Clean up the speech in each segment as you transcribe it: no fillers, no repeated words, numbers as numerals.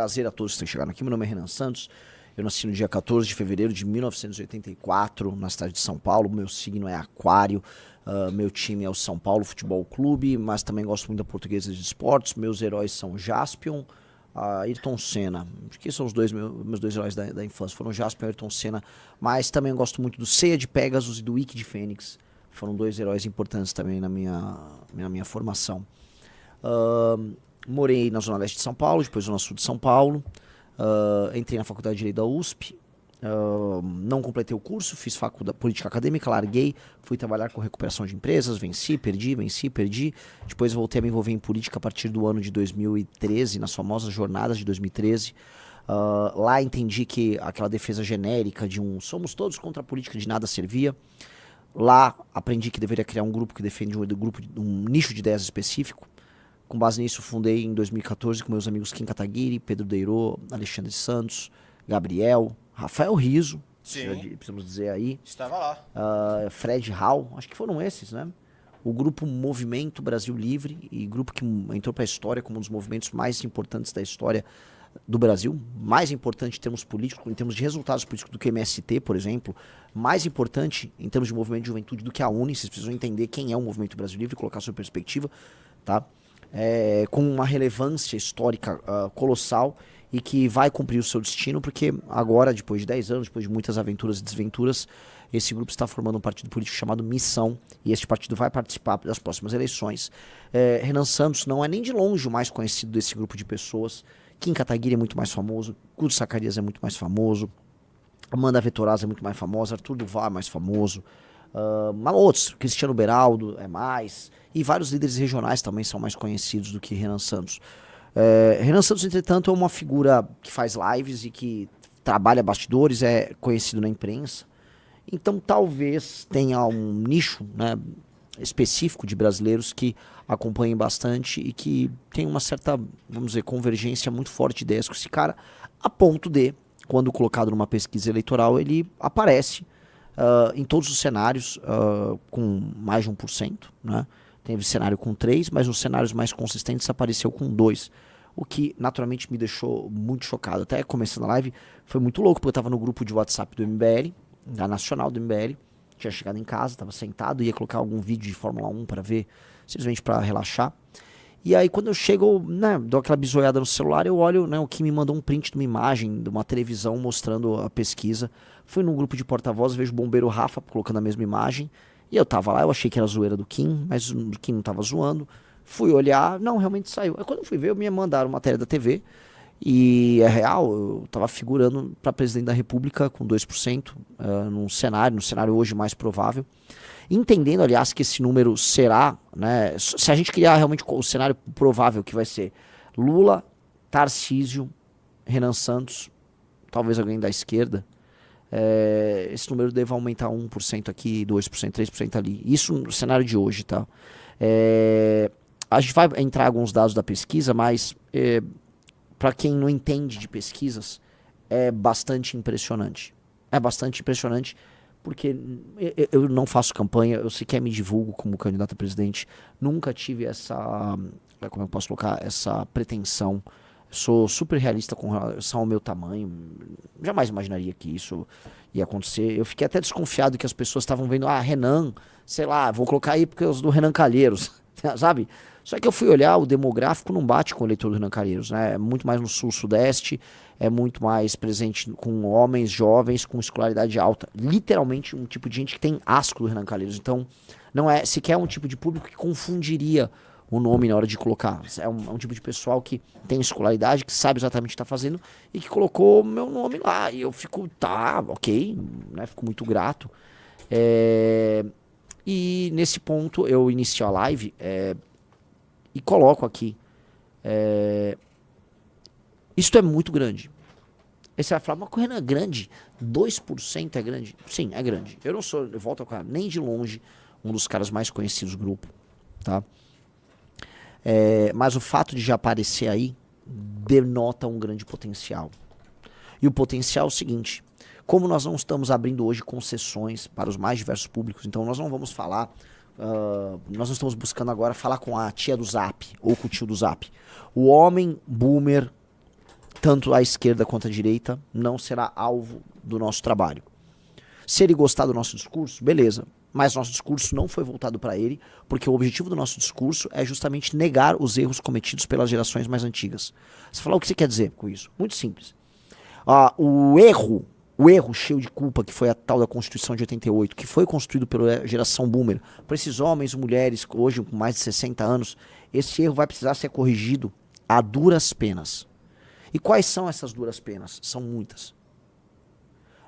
Prazer a todos que estão chegando aqui. Meu nome é Renan Santos. Eu nasci no dia 14 de fevereiro de 1984, na cidade de São Paulo. Meu signo é Aquário. Meu time é o São Paulo Futebol Clube, mas também gosto muito da Portuguesa de Esportes. Meus heróis são Jaspion, Ayrton Senna. Acho que são os meus dois heróis da infância. Foram Jaspion e Ayrton Senna. Mas também gosto muito do Seiya de Pegasus e do Ikki de Fênix. Foram dois heróis importantes também na minha formação. Morei na Zona Leste de São Paulo, depois Zona Sul de São Paulo. Entrei na Faculdade de Direito da USP. Não completei o curso, fiz faculdade política acadêmica, larguei, fui trabalhar com recuperação de empresas, venci, perdi. Depois voltei a me envolver em política a partir do ano de 2013, nas famosas jornadas de 2013. Lá entendi que aquela defesa genérica de somos todos contra a política, de nada servia. Lá aprendi que deveria criar um grupo que defende um nicho de ideias específico. Com base nisso, fundei em 2014 com meus amigos Kim Kataguiri, Pedro Deirô, Alexandre Santos, Gabriel, Rafael Riso, precisamos dizer aí. Estava lá. Fred Hall, acho que foram esses, né? O grupo Movimento Brasil Livre, e grupo que entrou para a história como um dos movimentos mais importantes da história do Brasil, mais importante em termos políticos, em termos de resultados políticos do que o MST, por exemplo, mais importante em termos de movimento de juventude do que a UNE. Vocês precisam entender quem é o Movimento Brasil Livre e colocar sua perspectiva, tá? Com uma relevância histórica colossal e que vai cumprir o seu destino, porque agora, depois de 10 anos, depois de muitas aventuras e desventuras, esse grupo está formando um partido político chamado Missão, e este partido vai participar das próximas eleições. Renan Santos não é nem de longe o mais conhecido desse grupo de pessoas. Kim Kataguiri é muito mais famoso, Guto Zacarias é muito mais famoso, Amanda Vettorazzi é muito mais famosa, Arthur Duval é mais famoso, outros, Cristiano Beraldo é mais, e vários líderes regionais também são mais conhecidos do que Renan Santos. Renan Santos, entretanto, é uma figura que faz lives e que trabalha bastidores, é conhecido na imprensa, então talvez tenha um nicho, né, específico de brasileiros que acompanhem bastante e que tem uma certa, vamos dizer, convergência muito forte de ideias com esse cara, a ponto de, quando colocado numa pesquisa eleitoral, ele aparece em todos os cenários com mais de 1%, né? Teve cenário com 3%, mas nos cenários mais consistentes apareceu com 2%, o que naturalmente me deixou muito chocado. Até começando a live, foi muito louco, porque eu estava no grupo de WhatsApp do MBL, da Nacional do MBL, tinha chegado em casa, estava sentado, ia colocar algum vídeo de Fórmula 1 para ver, simplesmente para relaxar. E aí quando eu chego, né, dou aquela bisoiada no celular, eu olho, né, o que me mandou um print de uma imagem, de uma televisão mostrando a pesquisa. Fui num grupo de porta-voz, vejo o bombeiro Rafa colocando a mesma imagem, e eu tava lá, eu achei que era zoeira do Kim, mas o Kim não tava zoando. Fui olhar, não, realmente saiu. Aí quando eu fui ver, me mandaram matéria da TV, e é real, eu tava figurando para presidente da República com 2%, no cenário hoje mais provável. Entendendo, aliás, que esse número será, né, se a gente criar realmente o cenário provável que vai ser Lula, Tarcísio, Renan Santos, talvez alguém da esquerda, esse número deve aumentar 1% aqui, 2%, 3% ali. Isso no cenário de hoje, tá? A gente vai entrar alguns dados da pesquisa, mas para quem não entende de pesquisas, é bastante impressionante. É bastante impressionante porque eu não faço campanha, eu sequer me divulgo como candidato a presidente, nunca tive essa, como eu posso colocar, essa pretensão. Sou super realista com relação ao meu tamanho, jamais imaginaria que isso ia acontecer. Eu fiquei até desconfiado que as pessoas estavam vendo, Renan, sei lá, vou colocar aí porque eu sou do Renan Calheiros, sabe? Só que eu fui olhar, o demográfico não bate com o eleitor do Renan Calheiros, né? É muito mais no sul-sudeste, é muito mais presente com homens jovens com escolaridade alta. Literalmente um tipo de gente que tem asco do Renan Calheiros. Então, não é sequer um tipo de público que confundiria o nome na hora de colocar. É um tipo de pessoal que tem escolaridade, que sabe exatamente o que está fazendo e que colocou meu nome lá. E eu fico, ok, né? Fico muito grato. E nesse ponto eu inicio a live e coloco aqui. Isto é muito grande. Aí você vai falar, mas Renan, é grande? 2% é grande? Sim, é grande. Eu não sou, eu volto a falar, nem de longe um dos caras mais conhecidos do grupo, tá? Mas o fato de já aparecer aí denota um grande potencial. E o potencial é o seguinte: como nós não estamos abrindo hoje concessões para os mais diversos públicos, então nós não vamos falar nós não estamos buscando agora falar com a tia do Zap ou com o tio do Zap. O homem boomer tanto a esquerda quanto a direita, não será alvo do nosso trabalho. Se ele gostar do nosso discurso, beleza. Mas nosso discurso não foi voltado para ele, porque o objetivo do nosso discurso é justamente negar os erros cometidos pelas gerações mais antigas. Você fala, o que você quer dizer com isso? Muito simples. O erro cheio de culpa, que foi a tal da Constituição de 88, que foi construído pela geração boomer, por esses homens e mulheres, hoje com mais de 60 anos, esse erro vai precisar ser corrigido a duras penas. E quais são essas duras penas? São muitas.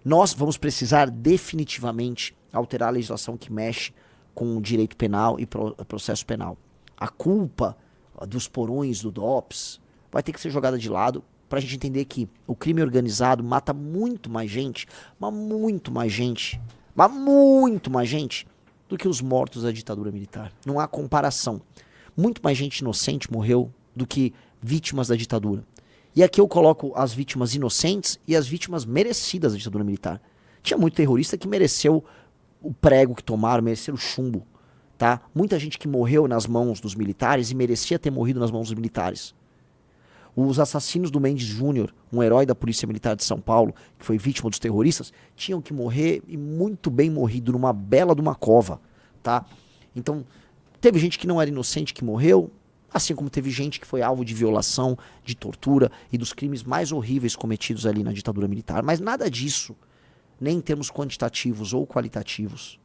Nós vamos precisar definitivamente alterar a legislação que mexe com o direito penal e processo penal. A culpa dos porões do DOPS vai ter que ser jogada de lado para a gente entender que o crime organizado mata muito mais gente, mas muito mais gente do que os mortos da ditadura militar. Não há comparação. Muito mais gente inocente morreu do que vítimas da ditadura. E aqui eu coloco as vítimas inocentes e as vítimas merecidas da ditadura militar. Tinha muito terrorista que mereceu o prego que tomaram, mereceu o chumbo, tá? Muita gente que morreu nas mãos dos militares e merecia ter morrido nas mãos dos militares. Os assassinos do Mendes Júnior, um herói da Polícia Militar de São Paulo, que foi vítima dos terroristas, tinham que morrer e muito bem morrido numa bela de uma cova, tá? Então, teve gente que não era inocente que morreu, assim como teve gente que foi alvo de violação, de tortura e dos crimes mais horríveis cometidos ali na ditadura militar. Mas nada disso, nem em termos quantitativos ou qualitativos,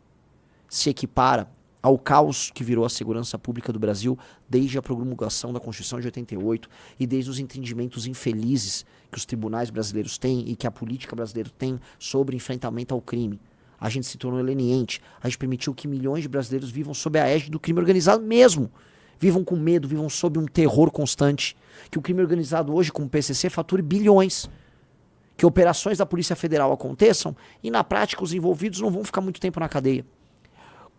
se equipara ao caos que virou a segurança pública do Brasil desde a promulgação da Constituição de 88 e desde os entendimentos infelizes que os tribunais brasileiros têm e que a política brasileira tem sobre enfrentamento ao crime. A gente se tornou leniente, a gente permitiu que milhões de brasileiros vivam sob a égide do crime organizado mesmo. Vivam com medo, vivam sob um terror constante. Que o crime organizado hoje, como o PCC, fature bilhões. Que operações da Polícia Federal aconteçam e, na prática, os envolvidos não vão ficar muito tempo na cadeia.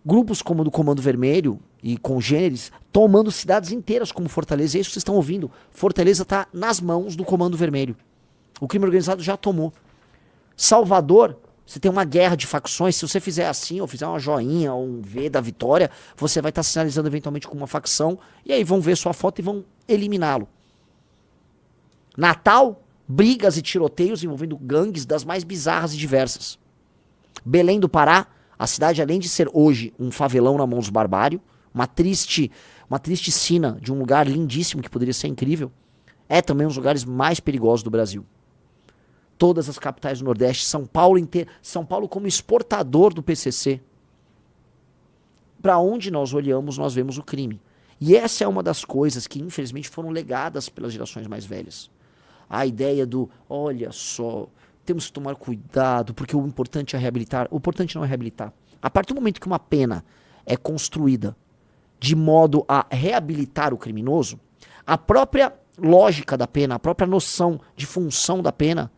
Grupos como o do Comando Vermelho e congêneres tomando cidades inteiras como Fortaleza. É isso que vocês estão ouvindo. Fortaleza está nas mãos do Comando Vermelho. O crime organizado já tomou. Salvador, você tem uma guerra de facções. Se você fizer assim, ou fizer uma joinha, ou um V da vitória, você vai estar sinalizando eventualmente com uma facção, e aí vão ver sua foto e vão eliminá-lo. Natal, brigas e tiroteios envolvendo gangues das mais bizarras e diversas. Belém do Pará, a cidade, além de ser hoje um favelão na mão dos barbários, uma triste sina de um lugar lindíssimo que poderia ser incrível, é também um dos lugares mais perigosos do Brasil. Todas as capitais do Nordeste, São Paulo como exportador do PCC. Para onde nós olhamos, nós vemos o crime. E essa é uma das coisas que, infelizmente, foram legadas pelas gerações mais velhas. A ideia do, olha só, temos que tomar cuidado, porque o importante é reabilitar. O importante não é reabilitar. A partir do momento que uma pena é construída de modo a reabilitar o criminoso, a própria lógica da pena, a própria noção de função da pena,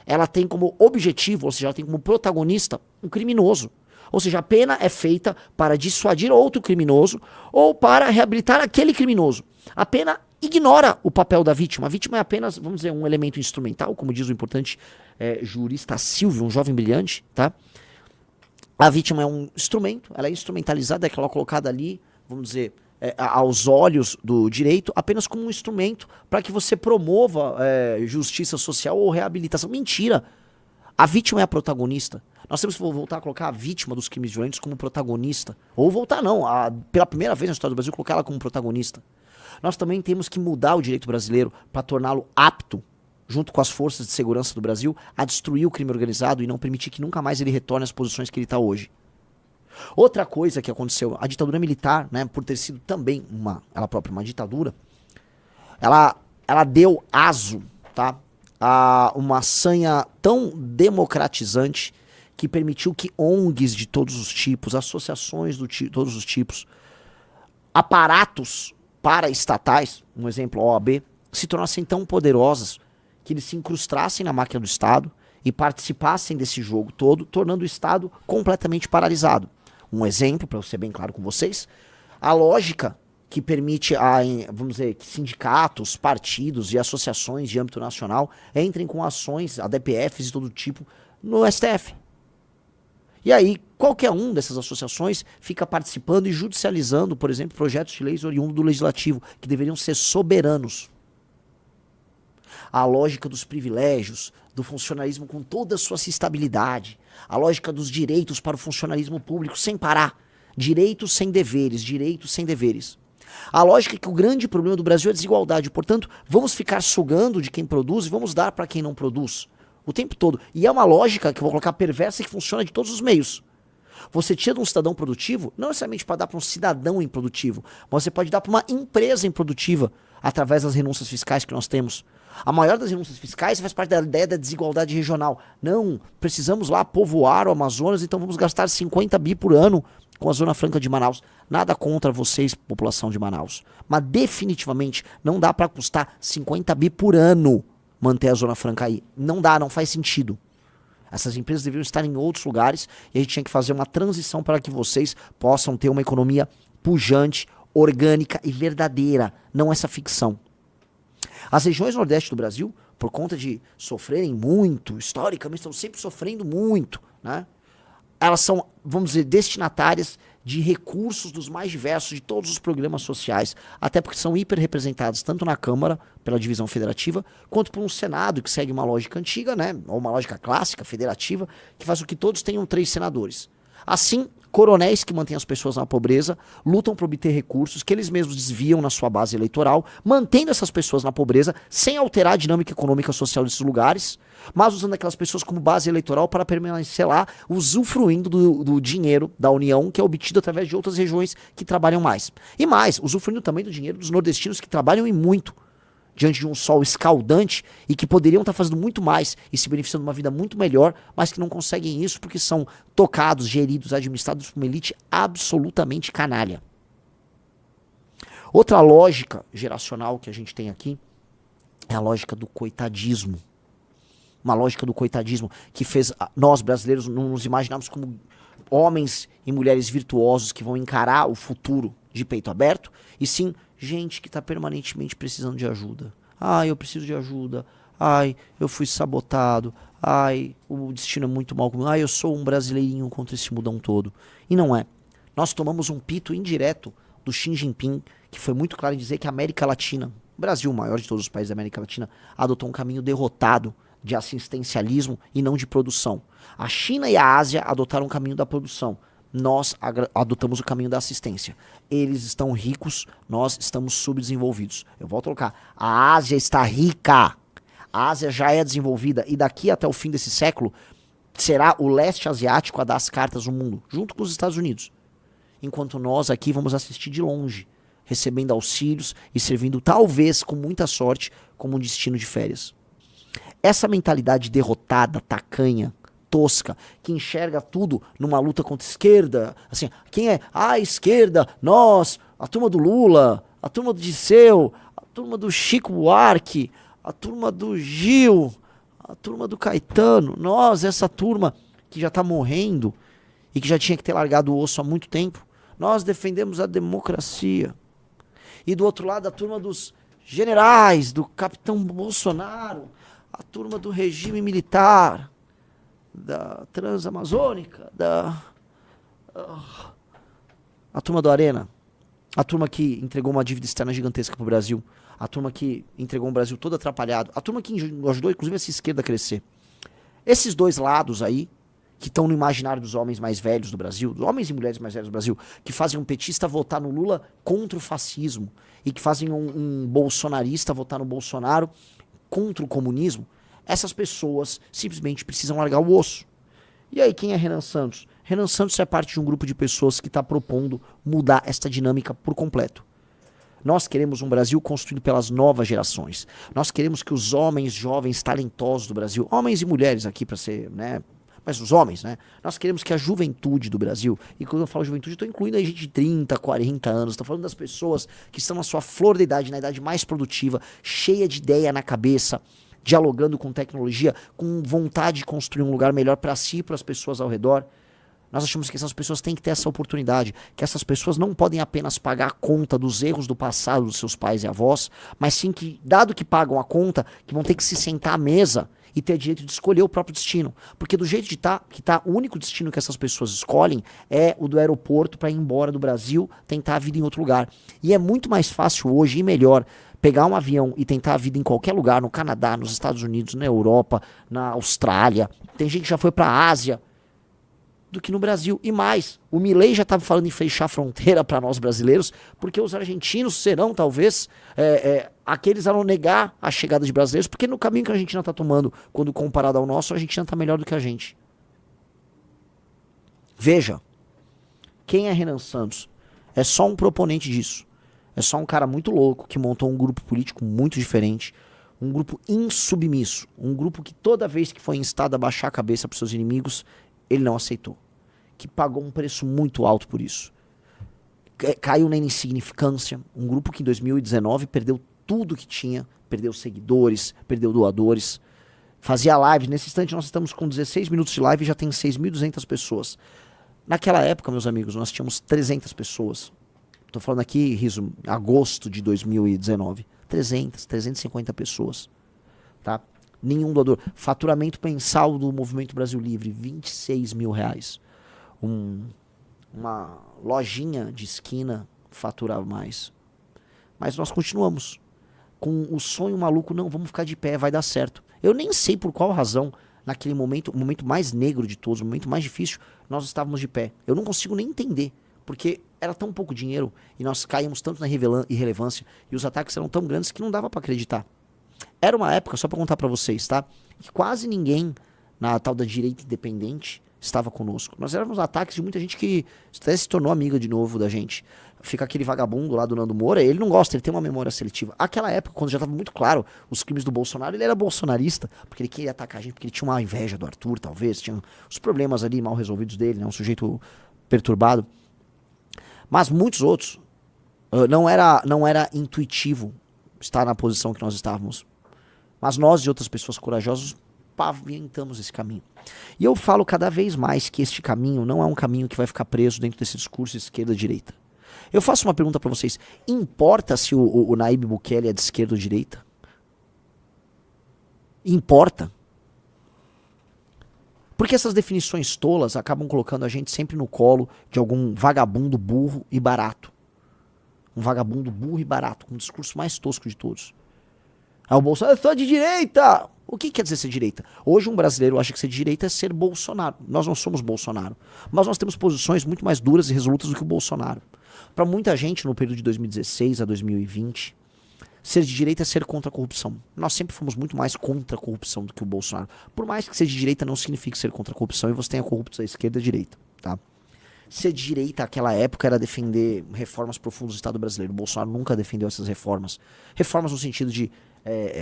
ela tem como objetivo, ou seja, ela tem como protagonista um criminoso. Ou seja, a pena é feita para dissuadir outro criminoso ou para reabilitar aquele criminoso. A pena ignora o papel da vítima. A vítima é apenas, vamos dizer, um elemento instrumental, como diz o importante jurista Silvio, um jovem brilhante, tá? A vítima é um instrumento, ela é instrumentalizada, é colocada ali, vamos dizer, aos olhos do direito, apenas como um instrumento para que você promova justiça social ou reabilitação. Mentira! A vítima é a protagonista. Nós temos que voltar a colocar a vítima dos crimes violentos como protagonista. Ou voltar não, pela primeira vez na história do Brasil, colocar ela como protagonista. Nós também temos que mudar o direito brasileiro para torná-lo apto, junto com as forças de segurança do Brasil, a destruir o crime organizado e não permitir que nunca mais ele retorne às posições que ele está hoje. Outra coisa que aconteceu, a ditadura militar, né, por ter sido também ela própria uma ditadura, ela deu aso, tá, a uma sanha tão democratizante que permitiu que ONGs de todos os tipos, associações de todos os tipos, aparatos paraestatais, um exemplo, a OAB, se tornassem tão poderosas que eles se incrustassem na máquina do Estado e participassem desse jogo todo, tornando o Estado completamente paralisado. Um exemplo, para eu ser bem claro com vocês, a lógica que permite, vamos dizer, que sindicatos, partidos e associações de âmbito nacional entrem com ações, ADPFs de todo tipo, no STF. E aí, qualquer um dessas associações fica participando e judicializando, por exemplo, projetos de leis oriundos do legislativo, que deveriam ser soberanos. A lógica dos privilégios, do funcionalismo com toda a sua estabilidade. A lógica dos direitos para o funcionalismo público sem parar. Direitos sem deveres, direitos sem deveres. A lógica é que o grande problema do Brasil é a desigualdade. Portanto, vamos ficar sugando de quem produz e vamos dar para quem não produz. O tempo todo. E é uma lógica que eu vou colocar perversa que funciona de todos os meios. Você tira de um cidadão produtivo, não necessariamente para dar para um cidadão improdutivo, mas você pode dar para uma empresa improdutiva através das renúncias fiscais que nós temos. A maior das renúncias fiscais faz parte da ideia da desigualdade regional. Não, precisamos lá povoar o Amazonas, então vamos gastar 50 bi por ano com a Zona Franca de Manaus. Nada contra vocês, população de Manaus. Mas definitivamente não dá para custar 50 bi por ano manter a Zona Franca aí. Não dá, não faz sentido. Essas empresas deveriam estar em outros lugares e a gente tinha que fazer uma transição para que vocês possam ter uma economia pujante, orgânica e verdadeira, não essa ficção. As regiões nordeste do Brasil, por conta de sofrerem muito, historicamente estão sempre sofrendo muito, né? Elas são, vamos dizer, destinatárias de recursos dos mais diversos de todos os programas sociais, até porque são hiperrepresentados tanto na Câmara, pela divisão federativa, quanto por um Senado que segue uma lógica antiga, né, ou uma lógica clássica, federativa, que faz com que todos tenham 3 senadores. Assim, coronéis que mantêm as pessoas na pobreza lutam por obter recursos que eles mesmos desviam na sua base eleitoral, mantendo essas pessoas na pobreza sem alterar a dinâmica econômica e social desses lugares, mas usando aquelas pessoas como base eleitoral para permanecer lá, usufruindo do dinheiro da União, que é obtido através de outras regiões que trabalham mais. E mais, usufruindo também do dinheiro dos nordestinos que trabalham e muito, diante de um sol escaldante e que poderiam estar fazendo muito mais e se beneficiando de uma vida muito melhor, mas que não conseguem isso porque são tocados, geridos, administrados por uma elite absolutamente canalha. Outra lógica geracional que a gente tem aqui é a lógica do coitadismo. Uma lógica do coitadismo que fez nós brasileiros não nos imaginarmos como homens e mulheres virtuosos que vão encarar o futuro de peito aberto, e sim gente que está permanentemente precisando de ajuda. Ai, eu preciso de ajuda. Ai, eu fui sabotado. Ai, o destino é muito mal comigo. Ai, eu sou um brasileirinho contra esse mundão todo. E não é. Nós tomamos um pito indireto do Xi Jinping, que foi muito claro em dizer que a América Latina, o Brasil, o maior de todos os países da América Latina, adotou um caminho derrotado de assistencialismo e não de produção. A China e a Ásia adotaram o caminho da produção. Nós adotamos o caminho da assistência. Eles estão ricos, nós estamos subdesenvolvidos. Eu volto a colocar, a Ásia está rica, a Ásia já é desenvolvida e daqui até o fim desse século será o leste asiático a dar as cartas no mundo, junto com os Estados Unidos. Enquanto nós aqui vamos assistir de longe, recebendo auxílios e servindo talvez, com muita sorte, como um destino de férias. Essa mentalidade derrotada, tacanha, tosca, que enxerga tudo numa luta contra a esquerda, assim, quem é a esquerda? Nós, a turma do Lula, a turma do Disseu, a turma do Chico Buarque, a turma do Gil, a turma do Caetano, nós, essa turma que já tá morrendo e que já tinha que ter largado o osso há muito tempo, nós defendemos a democracia. E do outro lado, a turma dos generais, do capitão Bolsonaro, a turma do regime militar, da Transamazônica, a turma do Arena, a turma que entregou uma dívida externa gigantesca pro Brasil, a turma que entregou um Brasil todo atrapalhado, a turma que ajudou inclusive essa esquerda a crescer. Esses dois lados aí, que estão no imaginário dos homens mais velhos do Brasil, dos homens e mulheres mais velhos do Brasil, que fazem um petista votar no Lula contra o fascismo, e que fazem um bolsonarista votar no Bolsonaro contra o comunismo, essas pessoas simplesmente precisam largar o osso. E aí, quem é Renan Santos? Renan Santos é parte de um grupo de pessoas que está propondo mudar esta dinâmica por completo. Nós queremos um Brasil construído pelas novas gerações. Nós queremos que os homens jovens talentosos do Brasil, homens e mulheres aqui para ser, né, mas os homens, né? Nós queremos que a juventude do Brasil, e quando eu falo juventude, eu estou incluindo aí gente de 30, 40 anos, estou falando das pessoas que estão na sua flor da idade, na idade mais produtiva, cheia de ideia na cabeça, dialogando com tecnologia, com vontade de construir um lugar melhor para si e para as pessoas ao redor. Nós achamos que essas pessoas têm que ter essa oportunidade, que essas pessoas não podem apenas pagar a conta dos erros do passado dos seus pais e avós, mas sim que, dado que pagam a conta, que vão ter que se sentar à mesa e ter direito de escolher o próprio destino. Porque do jeito que tá, o único destino que essas pessoas escolhem é o do aeroporto para ir embora do Brasil, tentar a vida em outro lugar. E é muito mais fácil hoje e melhor pegar um avião e tentar a vida em qualquer lugar, no Canadá, nos Estados Unidos, na Europa, na Austrália, tem gente que já foi pra Ásia, do que no Brasil. E mais, o Milei já estava falando em fechar a fronteira para nós brasileiros, porque os argentinos serão, talvez, aqueles a não negar a chegada de brasileiros, porque no caminho que a Argentina está tomando, quando comparado ao nosso, a Argentina está melhor do que a gente. Veja, quem é Renan Santos? É só um proponente disso. É só um cara muito louco que montou um grupo político muito diferente, um grupo insubmisso, um grupo que toda vez que foi instado a baixar a cabeça para seus inimigos, ele não aceitou. Que pagou um preço muito alto por isso. Caiu na insignificância. Um grupo que em 2019 perdeu tudo que tinha. Perdeu seguidores, perdeu doadores. Fazia lives. Nesse instante nós estamos com 16 minutos de live e já tem 6.200 pessoas. Naquela época, meus amigos, nós tínhamos 300 pessoas. Estou falando aqui, Riso, agosto de 2019. 350 pessoas. Tá? Nenhum doador. Faturamento mensal do Movimento Brasil Livre, R$26 mil. Uma lojinha de esquina faturava mais. Mas nós continuamos com o sonho maluco, não, vamos ficar de pé, vai dar certo. Eu nem sei por qual razão, naquele momento, o momento mais negro de todos, o momento mais difícil, nós estávamos de pé. Eu não consigo nem entender, porque era tão pouco dinheiro e nós caímos tanto na irrelevância e os ataques eram tão grandes que não dava para acreditar. Era uma época, só pra contar pra vocês, tá? Que quase ninguém na tal da direita independente estava conosco. Nós éramos ataques de muita gente que até se tornou amiga de novo da gente. Fica aquele vagabundo lá do Nando Moura, ele não gosta, ele tem uma memória seletiva. Aquela época, quando já estava muito claro os crimes do Bolsonaro, ele era bolsonarista, porque ele queria atacar a gente, porque ele tinha uma inveja do Arthur, talvez, tinha os problemas ali mal resolvidos dele, né? Um sujeito perturbado. Mas muitos outros, não era intuitivo estar na posição que nós estávamos. Mas nós e outras pessoas corajosas pavimentamos esse caminho. E eu falo cada vez mais que este caminho não é um caminho que vai ficar preso dentro desse discurso esquerda-direita. Eu faço uma pergunta para vocês. Importa se o Nayib Bukele é de esquerda ou direita? Importa. Porque essas definições tolas acabam colocando a gente sempre no colo de algum vagabundo burro e barato. Um vagabundo burro e barato, com o discurso mais tosco de todos. Aí o Bolsonaro, eu sou de direita! O que quer dizer ser direita? Hoje um brasileiro acha que ser de direita é ser Bolsonaro. Nós não somos Bolsonaro. Mas nós temos posições muito mais duras e resolutas do que o Bolsonaro. Para muita gente, no período de 2016 a 2020, ser de direita é ser contra a corrupção. Nós sempre fomos muito mais contra a corrupção do que o Bolsonaro. Por mais que ser de direita não signifique ser contra a corrupção, e você tenha corruptos da esquerda e da direita. Tá? Ser de direita naquela época era defender reformas profundas do Estado brasileiro. O Bolsonaro nunca defendeu essas reformas. Reformas no sentido de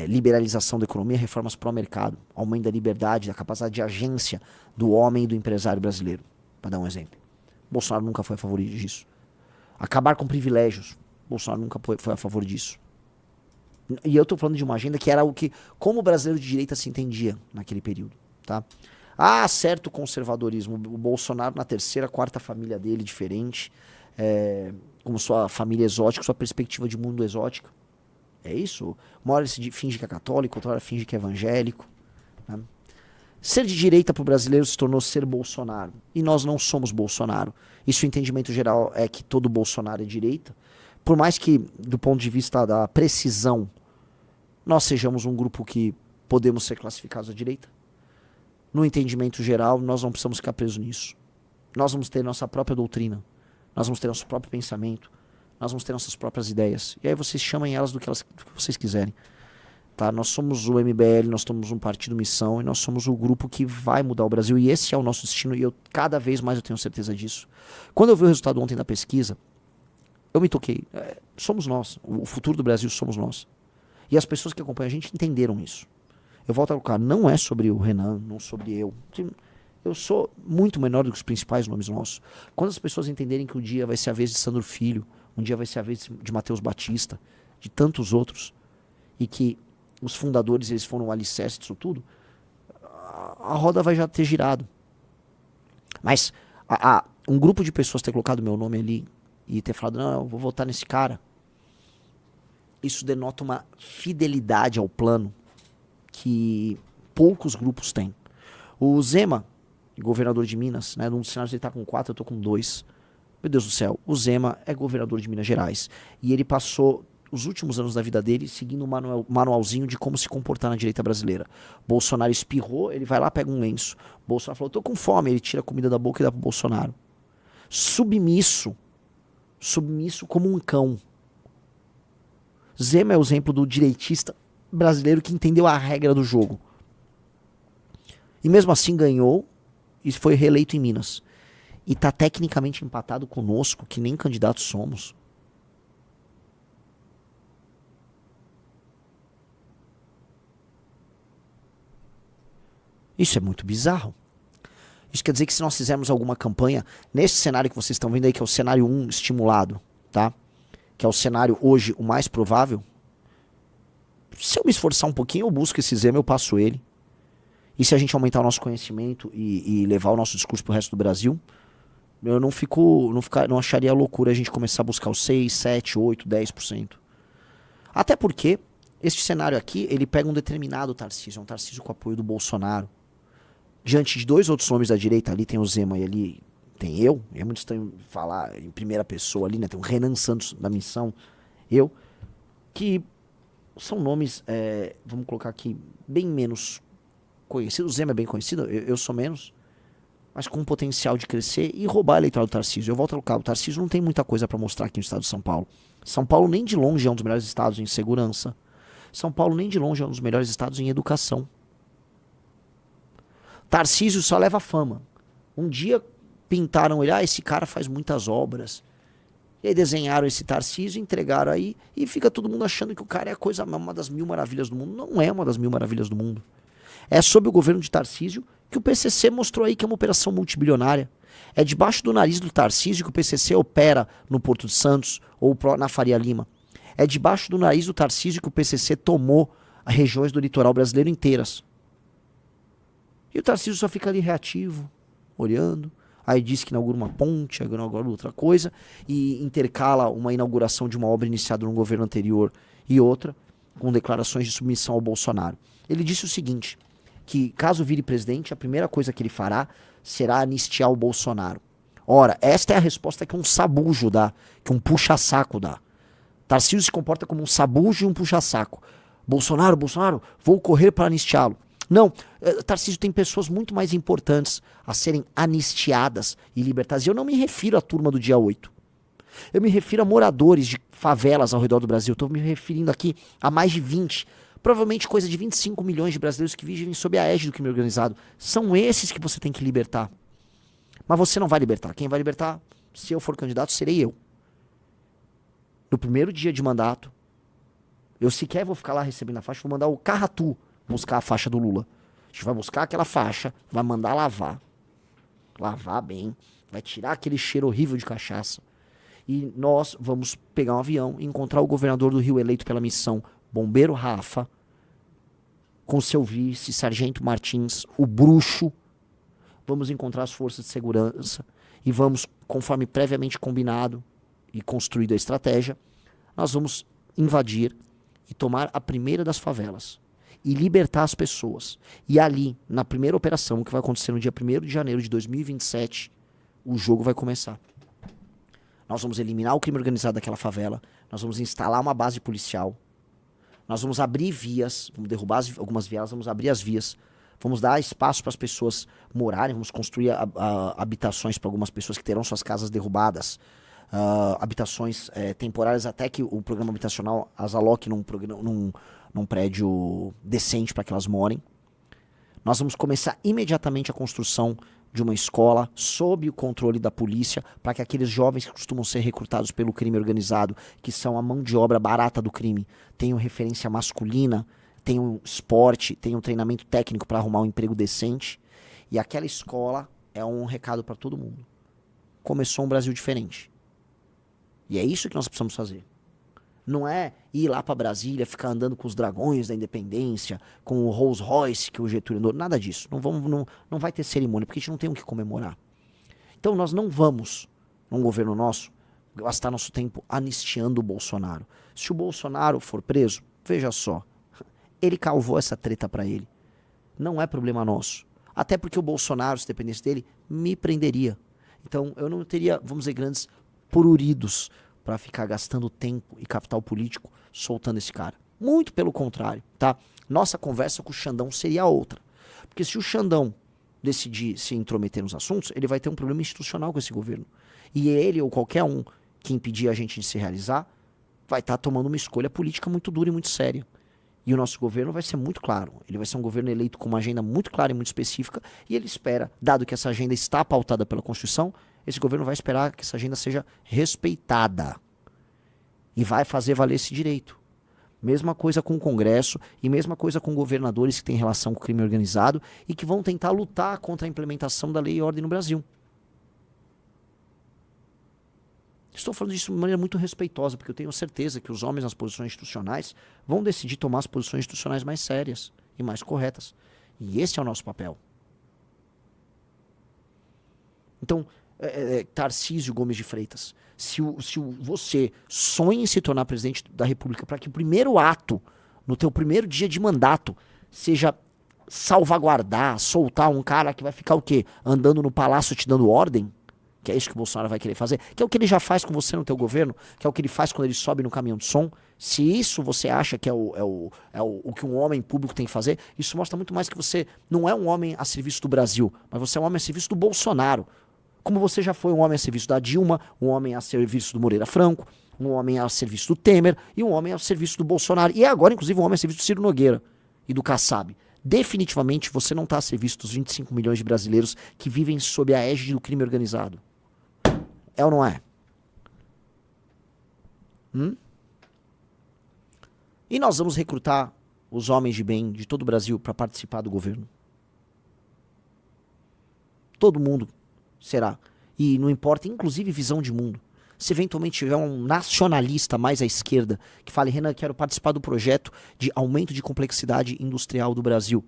liberalização da economia, reformas pró-mercado, aumento da liberdade, da capacidade de agência do homem e do empresário brasileiro, para dar um exemplo. Bolsonaro nunca foi a favor disso. Acabar com privilégios, Bolsonaro nunca foi a favor disso. E eu estou falando de uma agenda que era o que, como o brasileiro de direita se entendia naquele período, tá? Certo conservadorismo, o Bolsonaro na terceira, quarta família dele, diferente, como sua família exótica, sua perspectiva de mundo exótica. É isso? Uma hora ele finge que é católico, outra hora finge que é evangélico. Né? Ser de direita para o brasileiro se tornou ser Bolsonaro. E nós não somos Bolsonaro. E se o entendimento geral é que todo Bolsonaro é direita, por mais que, do ponto de vista da precisão, nós sejamos um grupo que podemos ser classificados à direita, no entendimento geral, nós não precisamos ficar presos nisso. Nós vamos ter nossa própria doutrina. Nós vamos ter nosso próprio pensamento. Nós vamos ter nossas próprias ideias. E aí vocês chamem elas do que vocês quiserem. Tá? Nós somos o MBL, nós somos um partido missão e nós somos o grupo que vai mudar o Brasil. E esse é o nosso destino e cada vez mais eu tenho certeza disso. Quando eu vi o resultado ontem da pesquisa, eu me toquei. Somos nós. O futuro do Brasil somos nós. E as pessoas que acompanham a gente entenderam isso. Eu volto a colocar, não é sobre o Renan, não sobre eu. Eu sou muito menor do que os principais nomes nossos. Quando as pessoas entenderem que um dia vai ser a vez de Sandro Filho, um dia vai ser a vez de Matheus Batista, de tantos outros, e que os fundadores eles foram o alicerce disso tudo, a roda vai já ter girado. Mas um grupo de pessoas ter colocado meu nome ali e ter falado, não, eu vou votar nesse cara, isso denota uma fidelidade ao plano que poucos grupos têm. O Zema, governador de Minas, né, num dos cenários ele está com 4, eu estou com 2. Meu Deus do céu, o Zema é governador de Minas Gerais. E ele passou os últimos anos da vida dele seguindo um manualzinho de como se comportar na direita brasileira. Bolsonaro espirrou, ele vai lá, pega um lenço. Bolsonaro falou, tô com fome, ele tira a comida da boca e dá pro Bolsonaro. Submisso como um cão. Zema é o exemplo do direitista brasileiro que entendeu a regra do jogo. E mesmo assim ganhou e foi reeleito em Minas. E tá tecnicamente empatado conosco, que nem candidatos somos. Isso é muito bizarro. Isso quer dizer que se nós fizermos alguma campanha, nesse cenário que vocês estão vendo aí, que é o cenário 1 estimulado, tá? Que é o cenário hoje o mais provável, se eu me esforçar um pouquinho, eu busco esse Zema, eu passo ele. E se a gente aumentar o nosso conhecimento e levar o nosso discurso pro resto do Brasil, eu não acharia loucura a gente começar a buscar os 6, 7, 8, 10%. Até porque este cenário aqui, ele pega um determinado Tarcísio, um Tarcísio com apoio do Bolsonaro. Diante de dois outros nomes da direita, ali tem o Zema e ali tem eu, é muito estranho falar em primeira pessoa ali, né? Tem o Renan Santos da Missão, eu, que são nomes, vamos colocar aqui, bem menos conhecidos. O Zema é bem conhecido, eu sou menos, mas com potencial de crescer e roubar a eleitoral do Tarcísio. Eu volto ao local, o Tarcísio não tem muita coisa para mostrar aqui no estado de São Paulo. São Paulo nem de longe é um dos melhores estados em segurança. São Paulo nem de longe é um dos melhores estados em educação. Tarcísio só leva fama. Um dia pintaram ele, esse cara faz muitas obras. E aí desenharam esse Tarcísio, entregaram aí, e fica todo mundo achando que o cara é uma das 1000 maravilhas do mundo. Não é uma das 1000 maravilhas do mundo. É sob o governo de Tarcísio que o PCC mostrou aí que é uma operação multibilionária. É debaixo do nariz do Tarcísio que o PCC opera no Porto de Santos ou na Faria Lima. É debaixo do nariz do Tarcísio que o PCC tomou as regiões do litoral brasileiro inteiras. E o Tarcísio só fica ali reativo, olhando. Aí diz que inaugura uma ponte, inaugura outra coisa, e intercala uma inauguração de uma obra iniciada no governo anterior e outra, com declarações de submissão ao Bolsonaro. Ele disse o seguinte, que caso vire presidente, a primeira coisa que ele fará será anistiar o Bolsonaro. Ora, esta é a resposta que um sabujo dá, que um puxa-saco dá. Tarcísio se comporta como um sabujo e um puxa-saco. Bolsonaro, vou correr para anistiá-lo. Não, Tarcísio tem pessoas muito mais importantes a serem anistiadas e libertadas. E eu não me refiro à turma do dia 8. Eu me refiro a moradores de favelas ao redor do Brasil. Estou me referindo aqui a mais de 20, provavelmente coisa de 25 milhões de brasileiros que vivem sob a égide do crime organizado. São esses que você tem que libertar. Mas você não vai libertar. Quem vai libertar, se eu for candidato, serei eu. No primeiro dia de mandato, eu sequer vou ficar lá recebendo a faixa, vou mandar o Carratu buscar a faixa do Lula. A gente vai buscar aquela faixa, vai mandar lavar bem, vai tirar aquele cheiro horrível de cachaça. E nós vamos pegar um avião e encontrar o governador do Rio eleito pela missão, Bombeiro Rafa, com seu vice, Sargento Martins, o bruxo. Vamos encontrar as forças de segurança e vamos, conforme previamente combinado e construída a estratégia, nós vamos invadir e tomar a primeira das favelas e libertar as pessoas. E ali, na primeira operação, que vai acontecer no dia 1º de janeiro de 2027, o jogo vai começar. Nós vamos eliminar o crime organizado daquela favela, nós vamos instalar uma base policial, nós vamos abrir vias, vamos derrubar algumas vielas, vamos abrir as vias, vamos dar espaço para as pessoas morarem, vamos construir habitações para algumas pessoas que terão suas casas derrubadas, habitações temporárias até que o programa habitacional as aloque num prédio decente para que elas morem. Nós vamos começar imediatamente a construção de uma escola sob o controle da polícia para que aqueles jovens que costumam ser recrutados pelo crime organizado, que são a mão de obra barata do crime, tenham referência masculina, tenham esporte, tenham treinamento técnico para arrumar um emprego decente. E aquela escola é um recado para todo mundo. Começou um Brasil diferente. E é isso que nós precisamos fazer. Não é ir lá para Brasília, ficar andando com os dragões da independência, com o Rolls Royce que o Getúlio andou, nada disso. Não vai ter cerimônia, porque a gente não tem o que comemorar. Então nós não vamos, num governo nosso, gastar nosso tempo anistiando o Bolsonaro. Se o Bolsonaro for preso, veja só, ele causou essa treta para ele. Não é problema nosso. Até porque o Bolsonaro, se dependesse dele, me prenderia. Então eu não teria, vamos dizer, grandes pruridos para ficar gastando tempo e capital político soltando esse cara. Muito pelo contrário, tá? Nossa conversa com o Xandão seria outra. Porque se o Xandão decidir se intrometer nos assuntos, ele vai ter um problema institucional com esse governo. E ele ou qualquer um que impedir a gente de se realizar vai estar tomando uma escolha política muito dura e muito séria. E o nosso governo vai ser muito claro. Ele vai ser um governo eleito com uma agenda muito clara e muito específica. E ele espera, dado que essa agenda está pautada pela Constituição, esse governo vai esperar que essa agenda seja respeitada. E vai fazer valer esse direito. Mesma coisa com o Congresso e mesma coisa com governadores que têm relação com o crime organizado e que vão tentar lutar contra a implementação da lei e ordem no Brasil. Estou falando disso de maneira muito respeitosa, porque eu tenho certeza que os homens nas posições institucionais vão decidir tomar as posições institucionais mais sérias e mais corretas. E esse é o nosso papel. Então, Tarcísio Gomes de Freitas, se você sonha em se tornar presidente da República para que o primeiro ato, no teu primeiro dia de mandato, seja salvaguardar, soltar um cara que vai ficar o quê? Andando no palácio te dando ordem? Que é isso que o Bolsonaro vai querer fazer, que é o que ele já faz com você no teu governo, que é o que ele faz quando ele sobe no caminhão de som. Se isso você acha que é o que um homem público tem que fazer, isso mostra muito mais que você não é um homem a serviço do Brasil, mas você é um homem a serviço do Bolsonaro. Como você já foi um homem a serviço da Dilma, um homem a serviço do Moreira Franco, um homem a serviço do Temer e um homem a serviço do Bolsonaro. E agora, inclusive, um homem a serviço do Ciro Nogueira e do Kassab. Definitivamente você não está a serviço dos 25 milhões de brasileiros que vivem sob a égide do crime organizado. É ou não é? E nós vamos recrutar os homens de bem de todo o Brasil para participar do governo. Todo mundo será. E não importa, inclusive, visão de mundo. Se eventualmente tiver um nacionalista mais à esquerda que fale, Renan, quero participar do projeto de aumento de complexidade industrial do Brasil,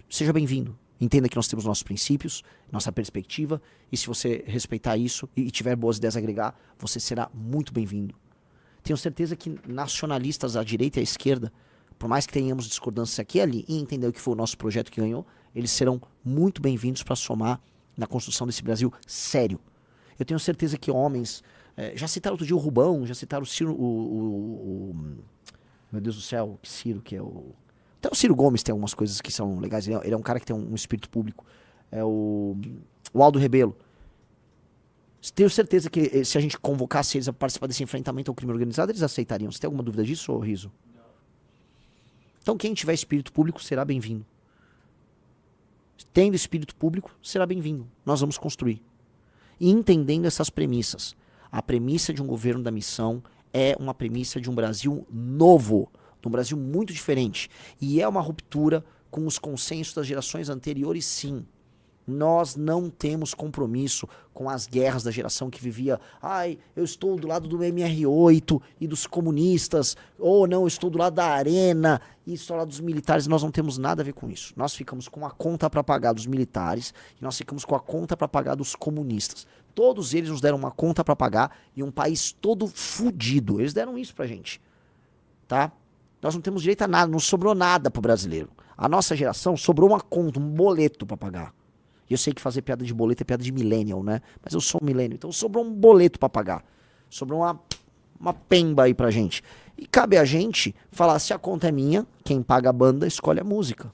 seja bem-vindo. Entenda que nós temos nossos princípios, nossa perspectiva, e se você respeitar isso e tiver boas ideias a agregar, você será muito bem-vindo. Tenho certeza que nacionalistas à direita e à esquerda, por mais que tenhamos discordâncias aqui e ali, e entender o que foi o nosso projeto que ganhou, eles serão muito bem-vindos para somar na construção desse Brasil sério. Eu tenho certeza que homens, já citaram outro dia o Rubão, já citaram o Ciro, meu Deus do céu, que Ciro, que é o... Até o Ciro Gomes tem algumas coisas que são legais. Ele é um cara que tem um espírito público. É o Aldo Rebelo. Tenho certeza que se a gente convocasse eles a participar desse enfrentamento ao crime organizado, eles aceitariam. Você tem alguma dúvida disso, ô Riso? Então quem tiver espírito público será bem-vindo. Tendo espírito público, será bem-vindo. Nós vamos construir. E entendendo essas premissas. A premissa de um governo da missão é uma premissa de um Brasil novo. Um Brasil muito diferente. E é uma ruptura com os consensos das gerações anteriores, sim. Nós não temos compromisso com as guerras da geração que vivia, eu estou do lado do MR8 e dos comunistas, ou não, eu estou do lado da Arena e estou do lado dos militares. Nós não temos nada a ver com isso. Nós ficamos com a conta para pagar dos militares e nós ficamos com a conta para pagar dos comunistas. Todos eles nos deram uma conta para pagar e um país todo fudido. Eles deram isso pra gente. Tá? Nós não temos direito a nada, não sobrou nada pro brasileiro. A nossa geração sobrou uma conta, um boleto para pagar. E eu sei que fazer piada de boleto é piada de millennial, né? Mas eu sou um millennial, então sobrou um boleto para pagar. Sobrou uma pemba aí pra gente. E cabe a gente falar, se a conta é minha, quem paga a banda escolhe a música.